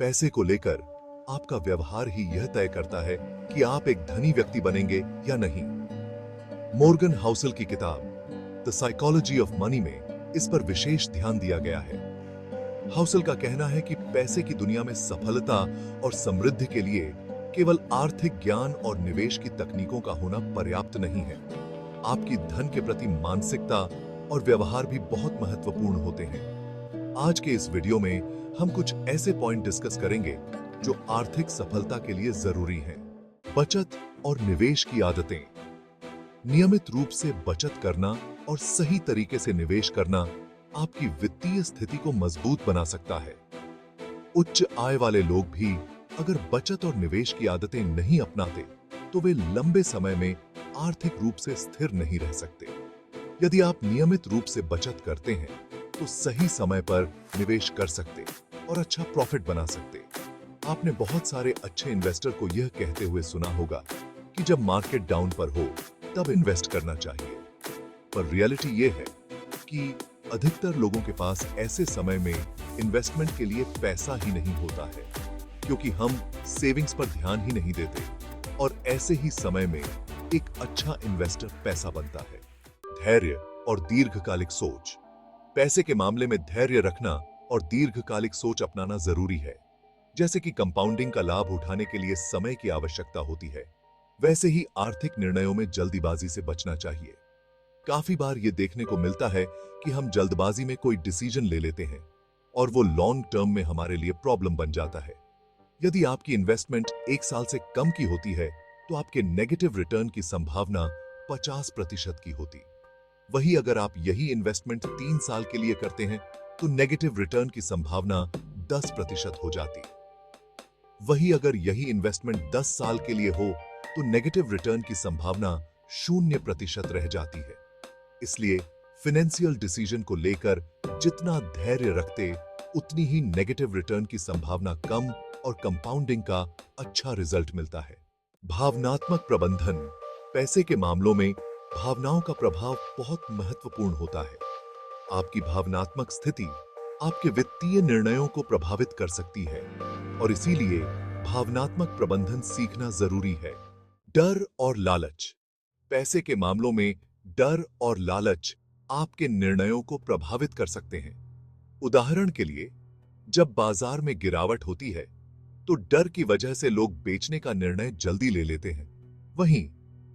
पैसे को लेकर आपका व्यवहार ही यह तय करता है कि आप एक धनी व्यक्ति बनेंगे या नहीं। मॉर्गन हाउसल की किताब द साइकोलॉजी ऑफ मनी में इस पर विशेष ध्यान दिया गया है। हाउसल का कहना है कि पैसे की दुनिया में सफलता और समृद्धि के लिए केवल आर्थिक ज्ञान और निवेश की तकनीकों का होना पर्याप्त नहीं है। आपकी धन के प्रति मानसिकता और व्यवहार भी बहुत महत्वपूर्ण होते हैं। आज के इस वीडियो में हम कुछ ऐसे पॉइंट डिस्कस करेंगे जो आर्थिक सफलता के लिए जरूरी हैं। बचत और निवेश की आदतें। नियमित रूप से बचत करना और सही तरीके से निवेश करना आपकी वित्तीय स्थिति को मजबूत बना सकता है। उच्च आय वाले लोग भी अगर बचत और निवेश की आदतें नहीं अपनाते तो वे लंबे समय में आर्थिक रूप से स्थिर नहीं रह सकते। यदि आप नियमित रूप से बचत करते हैं तो सही समय पर निवेश कर सकते और अच्छा प्रॉफिट बना सकते। आपने बहुत सारे अच्छे इन्वेस्टर को यह कहते हुए सुना होगा कि जब मार्केट डाउन पर हो तब इन्वेस्ट करना चाहिए, पर रियलिटी यह है कि अधिकतर लोगों के पास ऐसे समय में इन्वेस्टमेंट के लिए पैसा ही नहीं होता है, क्योंकि हम सेविंग्स पर ध्यान ही नहीं देते और ऐसे ही समय में एक अच्छा इन्वेस्टर पैसा बनता है। धैर्य और दीर्घकालिक सोच। पैसे के मामले में धैर्य रखना और दीर्घकालिक सोच अपनाना जरूरी है। जैसे कि कंपाउंडिंग का लाभ उठाने के लिए समय की आवश्यकता होती है, वैसे ही आर्थिक निर्णयों में जल्दीबाजी से बचना चाहिए। काफी बार यह देखने को मिलता है कि हम जल्दबाजी में कोई डिसीजन ले लेते हैं और वो लॉन्ग टर्म में हमारे लिए प्रॉब्लम बन जाता है। यदि आपकी इन्वेस्टमेंट 1 साल से कम की होती है तो आपके नेगेटिव रिटर्न की संभावना 50% की होती। वही अगर आप यही इन्वेस्टमेंट 3 साल के लिए करते हैं तो नेगेटिव रिटर्न की संभावना 10% हो जाती। वही अगर यही इन्वेस्टमेंट 10 साल के लिए हो तो नेगेटिव रिटर्न की संभावना 0% रह जाती है। इसलिए फाइनेंशियल डिसीजन को लेकर जितना धैर्य रखते उतनी ही नेगेटिव रिटर्न की संभावना कम और कंपाउंडिंग का अच्छा रिजल्ट मिलता है। भावनात्मक प्रबंधन। पैसे के मामलों में भावनाओं का प्रभाव बहुत महत्वपूर्ण होता है। आपकी भावनात्मक स्थिति आपके वित्तीय निर्णयों को प्रभावित कर सकती है और इसीलिए भावनात्मक प्रबंधन सीखना जरूरी है। डर और लालच। पैसे के मामलों में डर और लालच आपके निर्णयों को प्रभावित कर सकते हैं। उदाहरण के लिए, जब बाजार में गिरावट होती है तो डर की वजह से लोग बेचने का निर्णय जल्दी ले लेते हैं। वहीं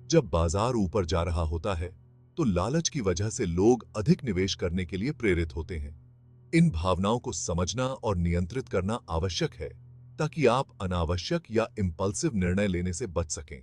जब बाजार ऊपर जा रहा होता है तो लालच की वजह से लोग अधिक निवेश करने के लिए प्रेरित होते हैं। इन भावनाओं को समझना और नियंत्रित करना आवश्यक है ताकि आप अनावश्यक या इंपल्सिव निर्णय लेने से बच सकें।